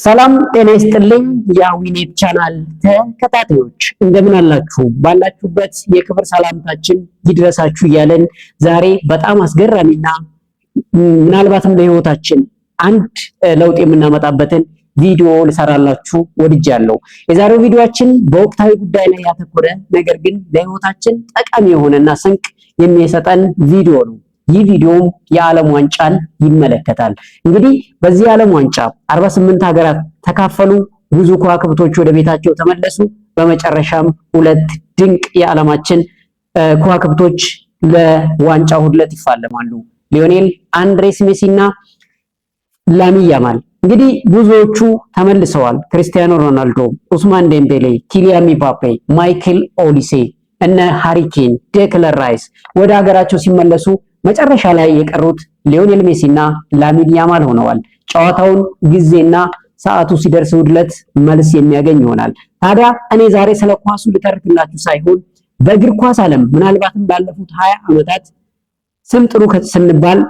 ሰላም ጤና ይስጥልኝ የአዊኔት ቻናል ተከታታዮች እንደምን አላችሁ? ባላችሁበት የክብር ሰላምታችን ይድረሳችሁ እያለን ዛሬ በጣም አስገራሚና ምናልባትም ለህይወታችን አንድ ለውጥ የምናመጣበትን ቪዲዮ ልሰራላችሁ ወድጃለሁ። የዛሬው ቪዲዮአችን በወቅታዊ ጉዳይ ላይ ያተኮረ ነገር ግን ለህይወታችን ጠቃሚ የሆነና ስንቅ የሚሰጠን ቪዲዮ ነው። ይህ ቪዲዮም የዓለም ዋንጫን ይመለከታል። እንግዲህ በዚህ የዓለም ዋንጫ 48 ሀገራት ተካፈሉ። ብዙ ከዋክብቶች ወደ ቤታቸው ተመለሱ። በመጨረሻም ሁለት ድንቅ የዓለማችን ከዋክብቶች ለዋንጫው ሁለት ይፋለማሉ። ሊዮኔል አንድሬስ ሜሲ እና ላሚን ያማል። እንግዲህ ብዙዎቹ ተመልሰዋል። ክሪስቲያኖ ሮናልዶ፣ ኡስማን ዴምቤሌ፣ ኪሊያን ምባፔ፣ ማይክል ኦሊሴ እነ ሃሪኬን፣ ዴክለር ራይስ ወደ ሀገራቸው ሲመለሱ መጨረሻ ላይ የቀሩት ሊዮኔል ሜሲ እና ላሚን ያማል ሆነዋል። ጨዋታውን ጊዜና ሰዓቱ ሲደርስ ውድለት መልስ የሚያገኝ ይሆናል። ታዲያ እኔ ዛሬ ስለ ኳሱ ልተርክላችሁ ሳይሆን በእግር ኳስ ዓለም ምናልባትም ባለፉት 20 ዓመታት ስም ጥሩ ስንባል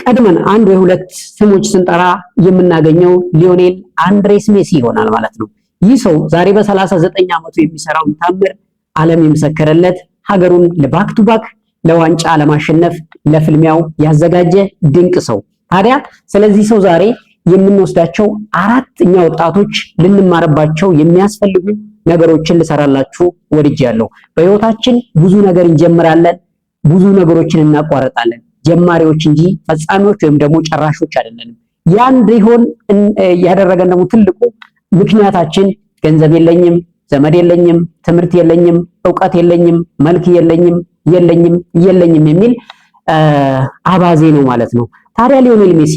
ቀድመን አንድ ወይ ሁለት ስሞች ስንጠራ የምናገኘው ሊዮኔል አንድሬስ ሜሲ ይሆናል ማለት ነው። ይህ ሰው ዛሬ በ39 ዓመቱ የሚሰራውን ታምር ዓለም የመሰከረለት ሀገሩን ለባክ ቱ ባክ ለዋንጫ ለማሸነፍ ለፍልሚያው ያዘጋጀ ድንቅ ሰው። ታዲያ ስለዚህ ሰው ዛሬ የምንወስዳቸው እኛ ወጣቶች ልንማርባቸው የሚያስፈልጉ ነገሮችን ልሰራላችሁ ወድጃለሁ። በህይወታችን ብዙ ነገር እንጀምራለን፣ ብዙ ነገሮችን እናቋርጣለን። ጀማሪዎች እንጂ ፈጻሚዎች ወይም ደግሞ ጨራሾች አይደለንም። ያን እንዲሆን ያደረገን ደግሞ ትልቁ ምክንያታችን ገንዘብ የለኝም፣ ዘመድ የለኝም፣ ትምህርት የለኝም፣ ዕውቀት የለኝም፣ መልክ የለኝም የሚል አባዜ ነው ማለት ነው። ታዲያ ሊዮኔል ሜሲ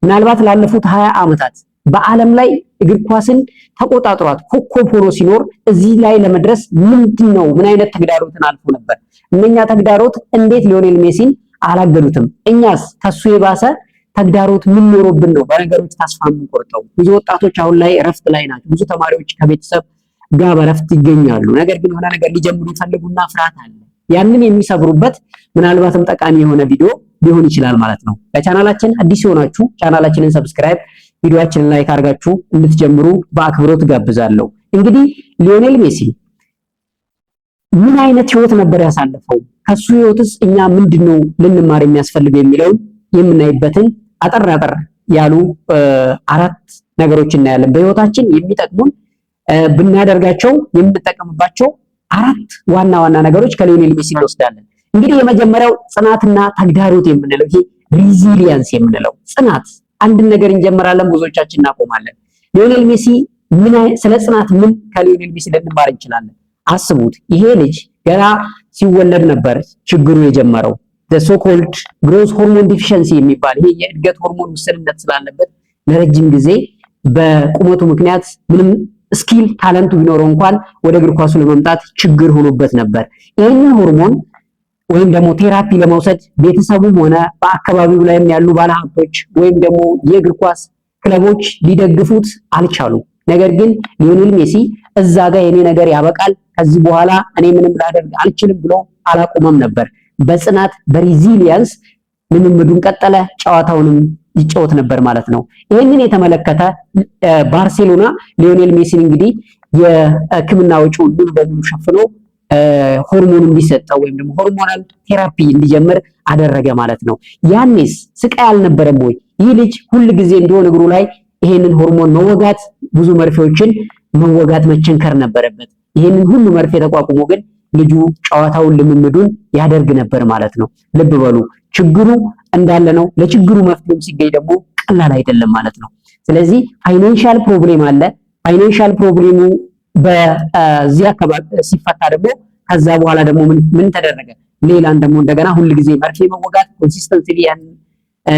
ምናልባት ላለፉት 20 ዓመታት በዓለም ላይ እግር ኳስን ተቆጣጥሯት ኮከብ ሆኖ ሲኖር እዚህ ላይ ለመድረስ ምንድነው ምን አይነት ተግዳሮትን አልፎ ነበር? እነኛ ተግዳሮት እንዴት ሊዮኔል ሜሲን አላገሉትም? እኛስ ከሱ የባሰ ተግዳሮት ምን ኖሮብን ነው በነገሮች ተስፋ የምንቆርጠው? ብዙ ወጣቶች አሁን ላይ እረፍት ላይ ናቸው። ብዙ ተማሪዎች ከቤተሰብ ጋር በእረፍት ይገኛሉ። ነገር ግን የሆነ ነገር ሊጀምሩ ይፈልጉና ፍርሃት አለ። ያንን የሚሰብሩበት ምናልባትም ጠቃሚ የሆነ ቪዲዮ ሊሆን ይችላል ማለት ነው። ለቻናላችን አዲስ የሆናችሁ ቻናላችንን ሰብስክራይብ፣ ቪዲዮአችንን ላይክ አድርጋችሁ እንድትጀምሩ በአክብሮት ጋብዛለሁ። እንግዲህ ሊዮኔል ሜሲ ምን አይነት ህይወት ነበር ያሳለፈው? ከሱ ህይወትስ እኛ ምንድነው ልንማር የሚያስፈልገው የሚለውን የምናይበትን አጠር ያሉ 4 ነገሮች እናያለን። በህይወታችን የሚጠቅሙን ብናደርጋቸው የምንጠቀምባቸው 4 ዋና ነገሮች ከሊዮኔል ሜሲ እንወስዳለን። እንግዲህ የመጀመሪያው ጽናትና ተግዳሮት የምንለው ይሄ ሪዚሊየንስ የምንለው ጽናት። አንድን ነገር እንጀምራለን፣ ብዙዎቻችን እናቆማለን። ሊዮኔል ሜሲ ስለ ጽናት ምን ከሊዮኔል ሜሲ ልንማር እንችላለን? አስቡት፣ ይሄ ልጅ ገና ሲወለድ ነበር ችግሩ የጀመረው። so called growth hormone deficiency የሚባል ይሄ የእድገት ሆርሞን ውስንነት ስላለበት ለረጅም ጊዜ በቁመቱ ምክንያት ምንም ስኪል ታለንቱ ቢኖረው እንኳን ወደ እግር ኳሱ ለመምጣት ችግር ሆኖበት ነበር። ይሄንን ሆርሞን ወይም ደግሞ ቴራፒ ለመውሰድ ቤተሰቡም ሆነ በአካባቢው ላይም ያሉ ባለሀብቶች ወይም ደግሞ የእግር ኳስ ክለቦች ሊደግፉት አልቻሉም። ነገር ግን ሊዮኔል ሜሲ እዛ ጋር የኔ ነገር ያበቃል፣ ከዚህ በኋላ እኔ ምንም ላደርግ አልችልም ብሎ አላቆመም ነበር። በጽናት በሪዚሊየንስ ልምምዱን ቀጠለ፣ ጨዋታውንም ይጫወት ነበር ማለት ነው። ይሄንን የተመለከተ ባርሴሎና ሊዮኔል ሜሲን እንግዲህ የሕክምና ወጪውን ሙሉ በሙሉ ሸፍኖ ሆርሞን እንዲሰጠው ወይም ደግሞ ሆርሞናል ቴራፒ እንዲጀምር አደረገ ማለት ነው። ያኔስ ስቃይ አልነበረም ወይ? ይህ ልጅ ሁል ጊዜ እንዲሆን እግሩ ላይ ይሄንን ሆርሞን መወጋት፣ ብዙ መርፌዎችን መወጋት፣ መቸንከር ነበረበት። ይሄንን ሁሉ መርፌ ተቋቁሞ ግን ልጁ ጨዋታውን ልምምዱን ያደርግ ነበር ማለት ነው። ልብ በሉ፣ ችግሩ እንዳለ ነው። ለችግሩ መፍትሄም ሲገኝ ደግሞ ቀላል አይደለም ማለት ነው። ስለዚህ ፋይናንሻል ፕሮብሌም አለ። ፋይናንሻል ፕሮብሌሙ በዚህ አካባቢ ሲፈታ ደግሞ ከዛ በኋላ ደግሞ ምን ተደረገ? ሌላን ደግሞ እንደገና ሁል ጊዜ መርፌ መወጋት፣ ኮንሲስተንሲሊ ያን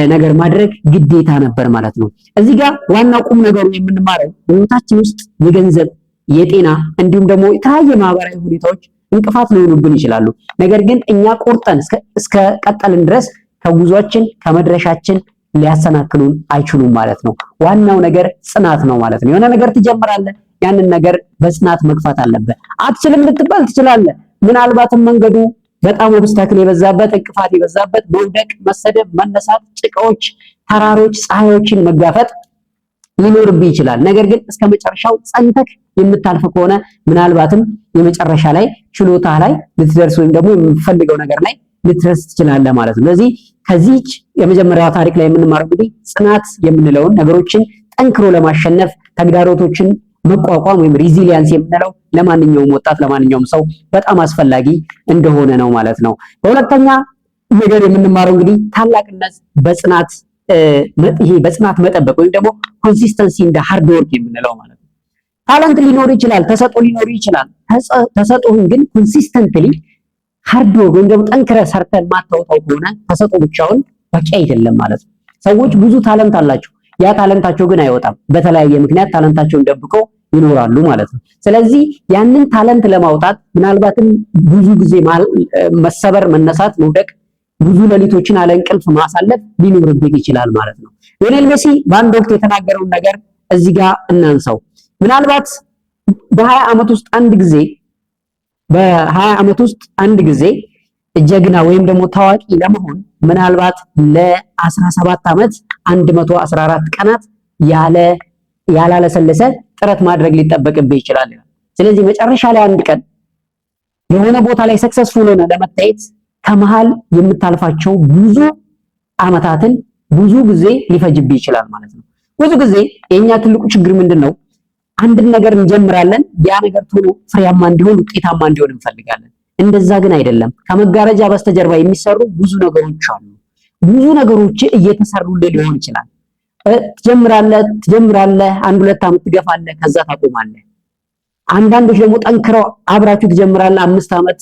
ነገር ማድረግ ግዴታ ነበር ማለት ነው። እዚህ ጋር ዋናው ቁም ነገሩ የምንማረው በህይወታችን ውስጥ የገንዘብ፣ የጤና እንዲሁም ደግሞ የተለያየ ማህበራዊ ሁኔታዎች እንቅፋት ሊሆኑብን ይችላሉ። ነገር ግን እኛ ቆርጠን እስከ ቀጠልን ድረስ ከጉዟችን ከመድረሻችን ሊያሰናክሉን አይችሉም ማለት ነው። ዋናው ነገር ጽናት ነው ማለት ነው። የሆነ ነገር ትጀምራለህ፣ ያንን ነገር በጽናት መግፋት አለበት። አትችልም ልትባል ትችላለህ። ምናልባትም መንገዱ በጣም ኦብስታክል የበዛበት እንቅፋት የበዛበት መውደቅ፣ መሰደብ፣ መነሳት፣ ጭቃዎች፣ ተራሮች፣ ፀሐዮችን መጋፈጥ ሊኖርብህ ይችላል። ነገር ግን እስከ መጨረሻው ጸንተክ የምታልፍ ከሆነ ምናልባትም የመጨረሻ ላይ ችሎታ ላይ ልትደርስ ወይም ደግሞ የምትፈልገው ነገር ላይ ልትደርስ ትችላለህ ማለት ነው። ስለዚህ ከዚህች የመጀመሪያው ታሪክ ላይ የምንማረው እንግዲህ ጽናት የምንለውን ነገሮችን ጠንክሮ ለማሸነፍ ተግዳሮቶችን መቋቋም ወይም ሪዚሊያንስ የምንለው ለማንኛውም ወጣት ለማንኛውም ሰው በጣም አስፈላጊ እንደሆነ ነው ማለት ነው። በሁለተኛ ነገር የምንማረው እንግዲህ ታላቅነት በጽናት በጽናት መጠበቅ ወይም ደግሞ ኮንሲስተንሲ እንደ ሃርድ ወርክ የምንለው ማለት ነው። ታለንት ሊኖር ይችላል፣ ተሰጦ ሊኖር ይችላል። ተሰጦህን ግን ኮንሲስተንትሊ ሃርድ ወርክ ወይም ደግሞ ጠንክረህ ሰርተህ ማታወጣው ከሆነ ተሰጦ ብቻውን በቂ አይደለም ማለት ነው። ሰዎች ብዙ ታለንት አላቸው፣ ያ ታለንታቸው ግን አይወጣም። በተለያየ ምክንያት ታለንታቸውን ደብቀው ይኖራሉ ማለት ነው። ስለዚህ ያንን ታለንት ለማውጣት ምናልባትም ብዙ ጊዜ መሰበር፣ መነሳት፣ መውደቅ፣ ብዙ ሌሊቶችን አለ እንቅልፍ ማሳለፍ ሊኖርብህ ይችላል ማለት ነው። ሊዮኔል ሜሲ በአንድ ወቅት የተናገረውን ነገር እዚህ ጋር እናንሳው። ምናልባት በ20 ዓመት ውስጥ አንድ ጊዜ ጀግና ወይም ደግሞ ታዋቂ ለመሆን ምናልባት ለ17 ዓመት 114 ቀናት ያላለሰለሰ ጥረት ማድረግ ሊጠበቅብህ ይችላል። ስለዚህ መጨረሻ ላይ አንድ ቀን የሆነ ቦታ ላይ ሰክሰስፉል ሆነ ለመታየት ከመሃል የምታልፋቸው ብዙ ዓመታትን ብዙ ጊዜ ሊፈጅብህ ይችላል ማለት ነው። ብዙ ጊዜ የኛ ትልቁ ችግር ምንድነው? አንድን ነገር እንጀምራለን፣ ያ ነገር ቶሎ ፍሬያማ እንዲሆን ውጤታማ እንዲሆን እንፈልጋለን። እንደዛ ግን አይደለም። ከመጋረጃ በስተጀርባ የሚሰሩ ብዙ ነገሮች አሉ። ብዙ ነገሮች እየተሰሩልህ ሊሆን ይችላል። ትጀምራለህ፣ 1-2 ዓመት ትገፋለህ፣ ከዛ ታቆማለህ። አንዳንዶች ደግሞ ጠንክረው አብራችሁ ትጀምራለህ፣ 5 ዓመት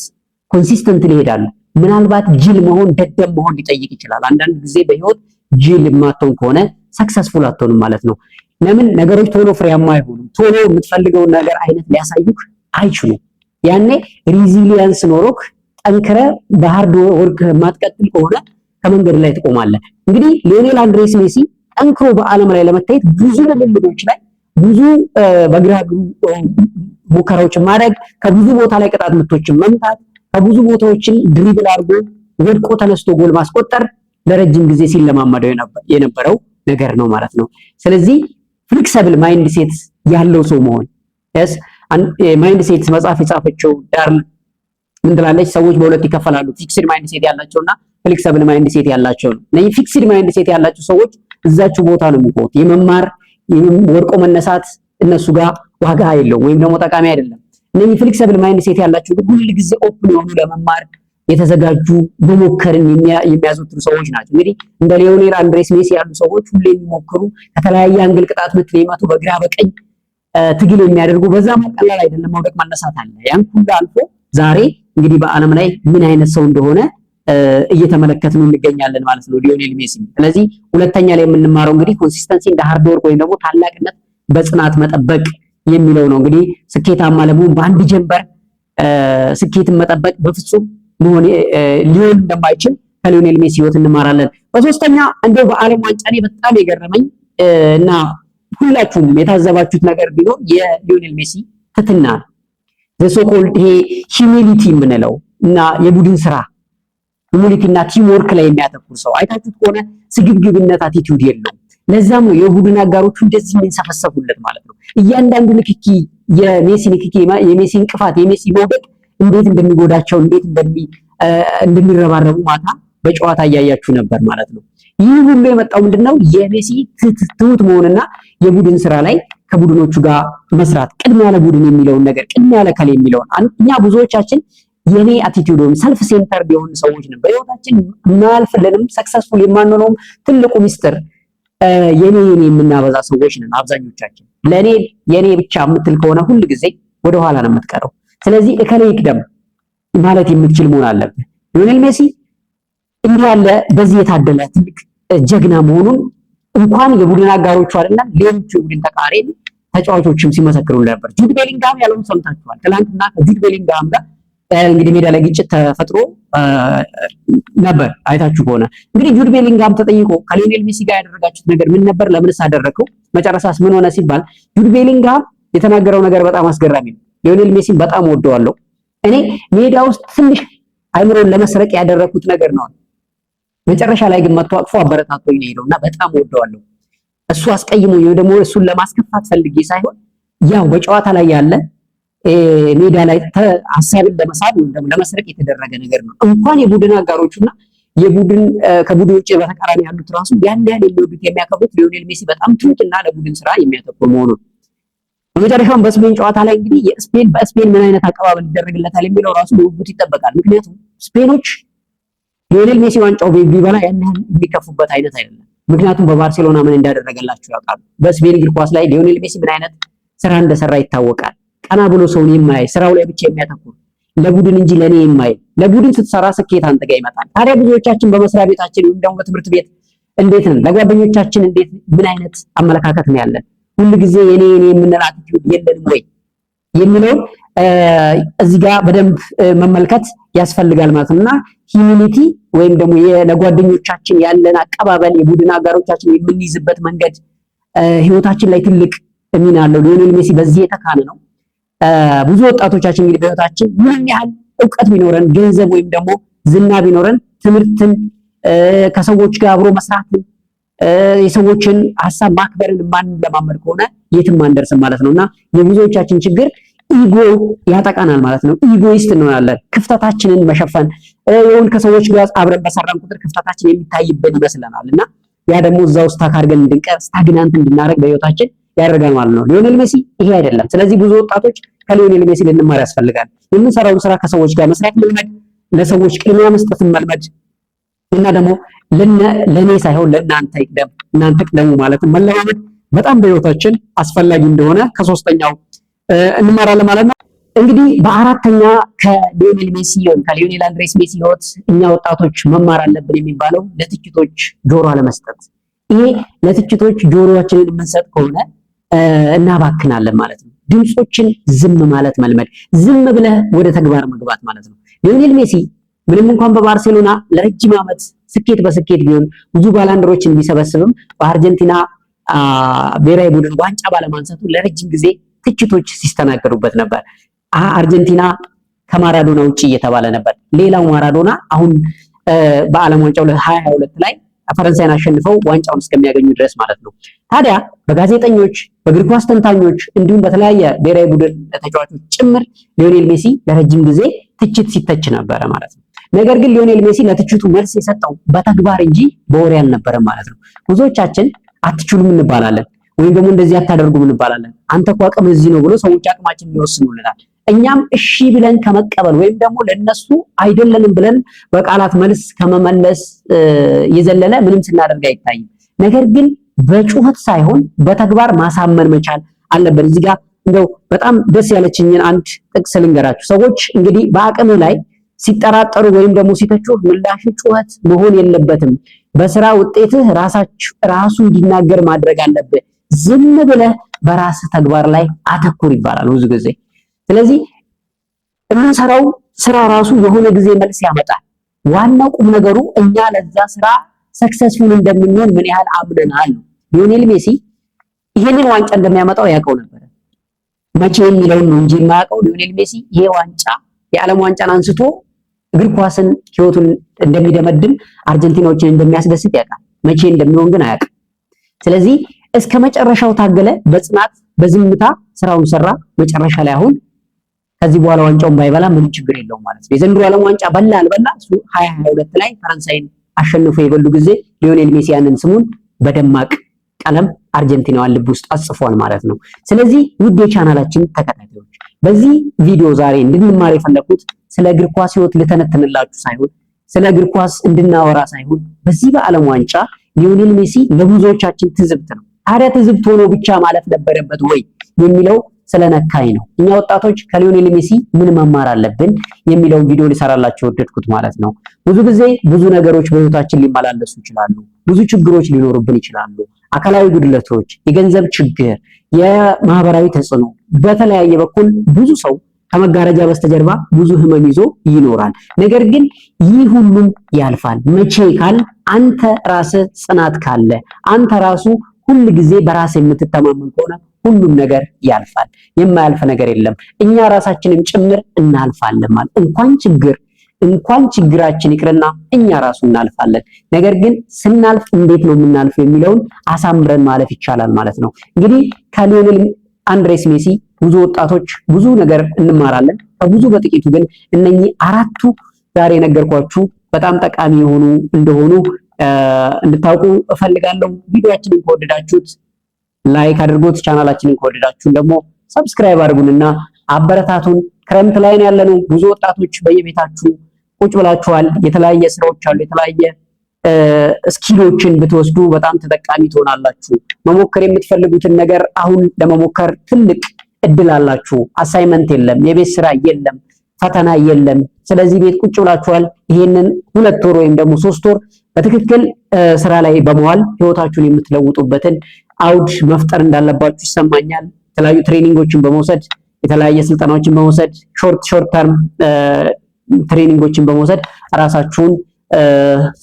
ኮንሲስተንትሊ ይሄዳሉ። ምናልባት ጅል መሆን ደደብ መሆን ሊጠይቅ ይችላል። አንዳንድ ጊዜ በህይወት ጅል የማትሆን ከሆነ ሰክሰስፉል አትሆንም ማለት ነው። ለምን? ነገሮች ቶሎ ፍሬያማ አይሆኑም። ቶሎ የምትፈልገውን ነገር አይነት ሊያሳዩክ አይችሉም። ያኔ ሪዚሊየንስ ኖሮክ ጠንክረ በሃርድ ወርክ የማትቀጥል ከሆነ ከመንገድ ላይ ትቆማለህ። እንግዲህ ሊዮኔል አንድሬስ ሜሲ ጠንክሮ በዓለም ላይ ለመታየት ብዙ ልምምዶች ላይ ብዙ በግራ እግሩ ሙከራዎችን ማድረግ፣ ከብዙ ቦታ ላይ ቅጣት ምቶችን መምታት፣ ከብዙ ቦታዎችን ድሪብል አድርጎ ወድቆ ተነስቶ ጎል ማስቆጠር ለረጅም ጊዜ ሲለማመደው የነበረው ነገር ነው ማለት ነው። ስለዚህ ፍሌክሲብል ማይንድ ሴት ያለው ሰው መሆን ማይንድ ሴት መጽሐፍ የጻፈችው ዳርል ምን ትላለች? ሰዎች በሁለት ይከፈላሉ፣ ፊክስድ ማይንድ ሴት ያላቸውና ፍሌክሲብል ማይንድ ሴት ያላቸው ነው። እነዚህ ፊክስድ ማይንድ ሴት ያላቸው ሰዎች እዛችሁ ቦታ ነው የሚቆዩት። የመማር ወድቆ መነሳት እነሱ ጋር ዋጋ የለውም ወይም ደግሞ ጠቃሚ አይደለም። እነዚህ ፍሌክሲብል ማይንድ ሴት ያላቸው ግን ሁሉ ጊዜ ኦፕን የሆኑ ለመማር የተዘጋጁ መሞከርን የሚያዘወትሩ ሰዎች ናቸው። እንግዲህ እንደ ሊዮኔል አንድሬስ ሜሲ ያሉ ሰዎች ሁሌ የሚሞክሩ ከተለያየ አንግል ቅጣት ምት ሊመቱ በግራ በቀኝ ትግል የሚያደርጉ በዛ ቀላል አይደለም። መውደቅ መነሳት አለ። ያን ሁሉ አልፎ ዛሬ እንግዲህ በዓለም ላይ ምን አይነት ሰው እንደሆነ እየተመለከትን እንገኛለን ማለት ነው ሊዮኔል ሜሲ። ስለዚህ ሁለተኛ ላይ የምንማረው እንግዲህ ኮንሲስተንሲ እንደ ሃርድ ወርክ ወይም ደግሞ ታላቅነት በጽናት መጠበቅ የሚለው ነው። እንግዲህ ስኬታማ ለመሆን በአንድ ጀንበር ስኬትን መጠበቅ በፍጹም ሊሆን እንደማይችል ከሊዮኔል ሜሲ ህይወት እንማራለን። በሶስተኛ እንደው በዓለም ዋንጫ ላይ በጣም የገረመኝ እና ሁላችሁም የታዘባችሁት ነገር ቢኖር የሊዮኔል ሜሲ ትትና ዘሶኮልድ ይሄ ሂዩሚሊቲ የምንለው እና የቡድን ስራ ሁሚሊቲ እና ቲም ወርክ ላይ የሚያተኩር ሰው አይታችሁት ከሆነ ስግብግብነት አቲቲዩድ የለውም። ለዛም ነው የቡድን አጋሮቹ እንደዚህ የሚንሰፈሰፉለት ማለት ነው። እያንዳንዱ ንክኪ የሜሲ ንክኪ የሜሲ እንቅፋት የሜሲ መውደቅ እንዴት እንደሚጎዳቸው እንዴት እንደሚረባረቡ ማታ በጨዋታ እያያችሁ ነበር ማለት ነው። ይህ ሁሉ የመጣው ምንድነው? የሜሲ ትሁት መሆንና የቡድን ስራ ላይ ከቡድኖቹ ጋር መስራት፣ ቅድሚያ ለቡድን የሚለውን ነገር ቅድሚያ ለከል የሚለውን እኛ ብዙዎቻችን የኔ አቲቲዩድ ወይም ሰልፍ ሴንተርድ የሆኑ ሰዎች ነን። በህይወታችን ማያልፍልንም ሰክሰስፉል የማንሆነውም ትልቁ ሚስጥር የኔ የምናበዛ ሰዎች ነን አብዛኞቻችን። ለኔ የኔ ብቻ የምትል ከሆነ ሁል ጊዜ ወደ ኋላ ነው የምትቀረው። ስለዚህ እከሌ ይቅደም ማለት የምትችል መሆን አለብህ። ሊዮኔል ሜሲ እንዲህ ያለ በዚህ የታደለ ትልቅ ጀግና መሆኑን እንኳን የቡድን አጋሮቹ አይደለም ሌሎች የቡድን ተጫዋቾችም ሲመሰክሩ ነበር። ጁድ ቤሊንጋም ያለውን ሰምታችኋል። ትናንትና ከጁድ ቤሊንጋም ጋር እንግዲህ ሜዳ ላይ ግጭት ተፈጥሮ ነበር አይታችሁ ከሆነ። እንግዲህ ጁድ ቤሊንጋም ተጠይቆ ከሊዮኔል ሜሲ ጋር ያደረጋችሁት ነገር ምን ነበር? ለምንስ አደረከው? መጨረሻስ ምን ሆነ ሲባል ጁድ ቤሊንጋም የተናገረው ነገር በጣም አስገራሚ ነው። ሊዮኔል ሜሲን በጣም ወደዋለሁ። እኔ ሜዳ ውስጥ ትንሽ አይምሮን ለመስረቅ ያደረኩት ነገር ነው። መጨረሻ ላይ ግን መጥቶ አቅፎ አበረታቶኝ ነው እና በጣም ወደዋለሁ። እሱ አስቀይሞኝ ወይ ደግሞ እሱን ለማስከፋት ፈልጌ ሳይሆን ያው በጨዋታ ላይ ያለ ሜዳ ላይ ሀሳብን ለመሳብ ወይም ደግሞ ለመስረቅ የተደረገ ነገር ነው። እንኳን የቡድን አጋሮቹና የቡድን ከቡድን ውጭ በተቃራኒ ያሉት ራሱ ያን ያህል የሚወዱት የሚያከብሩት ሊዮኔል ሜሲ በጣም ትሁትና ለቡድን ስራ የሚያተኩር መሆኑ ነው። በመጨረሻም በስፔን ጨዋታ ላይ እንግዲህ በስፔን ምን አይነት አቀባበል ይደረግለታል የሚለው ራሱ በጉጉት ይጠበቃል። ምክንያቱም ስፔኖች ሊዮኔል ሜሲ ዋንጫው ቢበላ ያን ያህል የሚከፉበት አይነት አይደለም። ምክንያቱም በባርሴሎና ምን እንዳደረገላቸው ያውቃሉ። በስፔን እግር ኳስ ላይ ሊዮኔል ሜሲ ምን አይነት ስራ እንደሰራ ይታወቃል። ቀና ብሎ ሰውን የማያይ ስራው ላይ ብቻ የሚያተኩር ለቡድን እንጂ ለኔ የማይል ለቡድን ስትሰራ ስኬት አንተ ጋር ይመጣል። ታዲያ ብዙዎቻችን በመስሪያ ቤታችን ወይም ደግሞ በትምህርት ቤት እንዴት ነን? ለጓደኞቻችን እንዴት ምን አይነት አመለካከት ነው ያለን? ሁሉ ጊዜ የኔ የምንል አቲቲዩድ የለንም ወይ የሚለውን እዚህ ጋር በደንብ መመልከት ያስፈልጋል ማለት ነውና ሂዩሚኒቲ ወይም ደግሞ ለጓደኞቻችን ያለን አቀባበል የቡድን አጋሮቻችን የምንይዝበት መንገድ ህይወታችን ላይ ትልቅ ሚና አለው። ሊዮኔል ሜሲ በዚህ የተካነ ነው። ብዙ ወጣቶቻችን እንግዲህ በህይወታችን ምን ያህል እውቀት ቢኖረን ገንዘብ ወይም ደግሞ ዝና ቢኖረን ትምህርትን ከሰዎች ጋር አብሮ መስራትን የሰዎችን ሀሳብ ማክበርን ማንለማመድ ከሆነ የትም አንደርስም ማለት ነውና የብዙዎቻችን ችግር ኢጎ ያጠቃናል ማለት ነው። ኢጎይስት እንሆናለን። ክፍተታችንን መሸፈን ይሁን ከሰዎች ጋር አብረን በሰራን ቁጥር ክፍተታችን የሚታይብን ይመስለናልና ያ ደግሞ እዛ ውስጥ ታካርገን እንድንቀር ስታግናንት እንድናረግ በህይወታችን ያደርጋል ማለት ነው። ሊዮኔል ሜሲ ይሄ አይደለም። ስለዚህ ብዙ ወጣቶች ከሊዮኔል ሜሲ ልንማር ያስፈልጋል። የምንሰራውን ስራ ከሰዎች ጋር መስራት መልመድ፣ ለሰዎች ቅድሚያ መስጠትን መልመድ እና ደግሞ ለኔ ሳይሆን ለእናንተ ይቅደም እናንተ ቅደሙ ማለት መለማመድ በጣም በህይወታችን አስፈላጊ እንደሆነ ከሶስተኛው እንማራለን ማለት ነው። እንግዲህ በአራተኛ ከሊዮኔል ሜሲ ወይም ከሊዮኔል አንድሬስ ሜሲ ህይወት እኛ ወጣቶች መማር አለብን የሚባለው ለትችቶች ጆሮ አለመስጠት። ይሄ ለትችቶች ጆሮአችንን የምንሰጥ ከሆነ እናባክናለን ማለት ነው። ድምጾችን ዝም ማለት መልመድ፣ ዝም ብለህ ወደ ተግባር መግባት ማለት ነው። ሊዮኔል ሜሲ ምንም እንኳን በባርሴሎና ለረጅም ዓመት ስኬት በስኬት ቢሆን ብዙ ባላንደሮችን ቢሰበስብም በአርጀንቲና ብሔራዊ ቡድን ዋንጫ ባለማንሳቱ ለረጅም ጊዜ ትችቶች ሲስተናገዱበት ነበር። አርጀንቲና ከማራዶና ውጪ እየተባለ ነበር። ሌላው ማራዶና አሁን በዓለም ዋንጫው 2022 ላይ ፈረንሳይን አሸንፈው ዋንጫውን እስከሚያገኙ ድረስ ማለት ነው። ታዲያ በጋዜጠኞች በእግር ኳስ ተንታኞች እንዲሁም በተለያየ ብሔራዊ ቡድን ተጫዋቾች ጭምር ሊዮኔል ሜሲ ለረጅም ጊዜ ትችት ሲተች ነበረ ማለት ነው። ነገር ግን ሊዮኔል ሜሲ ለትችቱ መልስ የሰጠው በተግባር እንጂ በወሬ አልነበረም ማለት ነው። ብዙዎቻችን አትችሉም እንባላለን ወይም ደግሞ እንደዚህ አታደርጉም እንባላለን። አንተ እኮ አቅም እዚህ ነው ብሎ ሰዎች አቅማችን ይወስኑልናል። እኛም እሺ ብለን ከመቀበል ወይም ደግሞ ለነሱ አይደለንም ብለን በቃላት መልስ ከመመለስ የዘለለ ምንም ስናደርግ አይታይም። ነገር ግን በጩኸት ሳይሆን በተግባር ማሳመን መቻል አለበት። እዚህ ጋር እንደው በጣም ደስ ያለችኝን አንድ ጥቅስ ልንገራችሁ። ሰዎች እንግዲህ በአቅም ላይ ሲጠራጠሩ ወይም ደግሞ ሲተቹ ምላሽ ጩኸት መሆን የለበትም። በስራ ውጤትህ ራሱ እንዲናገር ማድረግ አለብህ። ዝም ብለህ በራስህ ተግባር ላይ አተኩር ይባላል ብዙ ጊዜ። ስለዚህ የምንሰራው ስራ ራሱ የሆነ ጊዜ መልስ ያመጣል። ዋናው ቁም ነገሩ እኛ ለዛ ስራ ሰክሰስፉል እንደምንሆን ምን ያህል አምነናል። ሊዮኔል ሜሲ ይሄንን ዋንጫ እንደሚያመጣው ያውቀው ነበር። መቼ የሚለውን ነው እንጂ የማያውቀው ሊዮኔል ሜሲ ይሄ ዋንጫ የዓለም ዋንጫን አንስቶ እግር ኳስን ህይወቱን እንደሚደመድም አርጀንቲናዎችን እንደሚያስደስት ያውቃል። መቼ እንደሚሆን ግን አያውቅም። ስለዚህ እስከ መጨረሻው ታገለ፣ በጽናት በዝምታ ስራውን ሰራ። መጨረሻ ላይ አሁን ከዚህ በኋላ ዋንጫውን ባይበላ ምንም ችግር የለውም ማለት ነው። የዘንድሮ ዓለም ዋንጫ በላ አልበላ እሱ 2022 ላይ ፈረንሳይን አሸንፎ የበሉ ጊዜ ሊዮኔል ሜሲ ያንን ስሙን በደማቅ ቀለም አርጀንቲናዋን ልብ ውስጥ አጽፏል ማለት ነው። ስለዚህ ውድ የቻናላችን ተከታታዮች በዚህ ቪዲዮ ዛሬ እንድንማር የፈለኩት ስለ እግር ኳስ ህይወት ልተነትንላችሁ ሳይሆን ስለ እግር ኳስ እንድናወራ ሳይሆን በዚህ በዓለም ዋንጫ ሊዮኔል ሜሲ ለብዙዎቻችን ትዝብት ነው። ታዲያ ትዝብት ሆኖ ብቻ ማለፍ ነበረበት ወይ የሚለው ስለነካኝ ነው። እኛ ወጣቶች ከሊዮኔል ሜሲ ምን መማር አለብን የሚለውን ቪዲዮ ሊሰራላችሁ ወደድኩት ማለት ነው። ብዙ ጊዜ ብዙ ነገሮች በህይወታችን ሊመላለሱ ይችላሉ። ብዙ ችግሮች ሊኖሩብን ይችላሉ። አካላዊ ጉድለቶች፣ የገንዘብ ችግር፣ የማህበራዊ ተጽዕኖ፣ በተለያየ በኩል ብዙ ሰው ከመጋረጃ በስተጀርባ ብዙ ህመም ይዞ ይኖራል። ነገር ግን ይህ ሁሉም ያልፋል። መቼ ካል አንተ ራስህ ጽናት ካለ አንተ ራሱ ሁሉ ጊዜ በራስ የምትተማመን ከሆነ ሁሉም ነገር ያልፋል። የማያልፍ ነገር የለም። እኛ ራሳችንም ጭምር እናልፋለን ማለት እንኳን ችግር እንኳን ችግራችን ይቅርና እኛ ራሱ እናልፋለን። ነገር ግን ስናልፍ እንዴት ነው የምናልፈው የሚለውን አሳምረን ማለፍ ይቻላል ማለት ነው። እንግዲህ ከሊዮኔል አንድሬስ ሜሲ ብዙ ወጣቶች ብዙ ነገር እንማራለን። ከብዙ በጥቂቱ ግን እነኚህ አራቱ ዛሬ ነገርኳችሁ በጣም ጠቃሚ የሆኑ እንደሆኑ እንድታውቁ እፈልጋለሁ። ቪዲዮአችንን ከወደዳችሁት ላይክ አድርጉት። ቻናላችንን ከወደዳችሁ ደግሞ ሰብስክራይብ አድርጉንና አበረታቱን። ክረምት ላይ ነው ያለነው። ብዙ ወጣቶች በየቤታችሁ ቁጭ ብላችኋል። የተለያየ ስራዎች አሉ። የተለያየ ስኪሎችን ብትወስዱ በጣም ተጠቃሚ ትሆናላችሁ። መሞከር የምትፈልጉትን ነገር አሁን ለመሞከር ትልቅ እድል አላችሁ። አሳይመንት የለም፣ የቤት ስራ የለም፣ ፈተና የለም። ስለዚህ ቤት ቁጭ ብላችኋል። ይሄንን 2 ወር ወይም ደግሞ 3 ወር በትክክል ስራ ላይ በመዋል ህይወታችሁን የምትለውጡበትን አውድ መፍጠር እንዳለባችሁ ይሰማኛል። የተለያዩ ትሬኒንጎችን በመውሰድ የተለያየ ስልጠናዎችን በመውሰድ ሾርት ተርም ትሬኒንጎችን በመውሰድ ራሳችሁን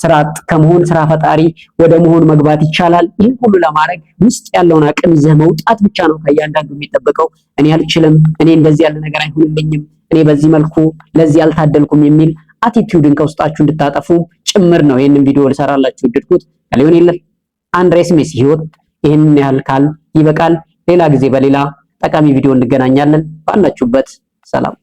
ስራ ከመሆን ስራ ፈጣሪ ወደ መሆን መግባት ይቻላል። ይህን ሁሉ ለማድረግ ውስጥ ያለውን አቅም ይዘህ መውጣት ብቻ ነው ከእያንዳንዱ የሚጠበቀው። እኔ አልችልም፣ እኔ እንደዚህ ያለ ነገር አይሆንልኝም፣ እኔ በዚህ መልኩ ለዚህ አልታደልኩም የሚል አቲቲዩድን ከውስጣችሁ እንድታጠፉ ጭምር ነው ይህንን ቪዲዮ ልሰራላችሁ ወደድኩት። ከሊዮኔል አንድሬስ ሜሲ ህይወት ይህንን ያህል ካል ይበቃል። ሌላ ጊዜ በሌላ ጠቃሚ ቪዲዮ እንገናኛለን። ባላችሁበት ሰላም።